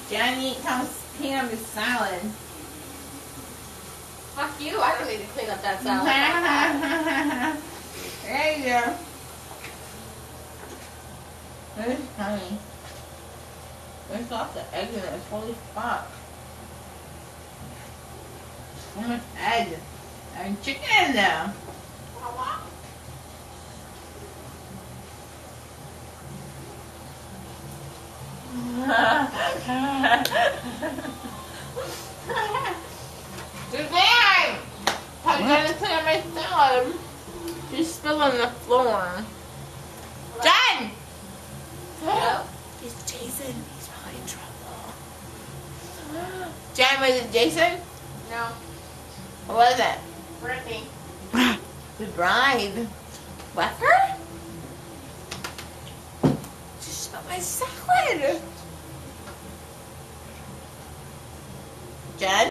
Johnny, clean up his salad. Fuck you, I don't need to clean up that salad. There you go. Where's honey? There's lots of eggs in it. Holy fuck. So much egg. And chicken in there. Suzanne! I'm gonna clean up my salad. She's spilling the floor. Jen! Hello? It's Jason. He's probably in trouble. Jen, was it Jason? No. What was it? Brittany. The bride. What her? She spilled my salad. Jen?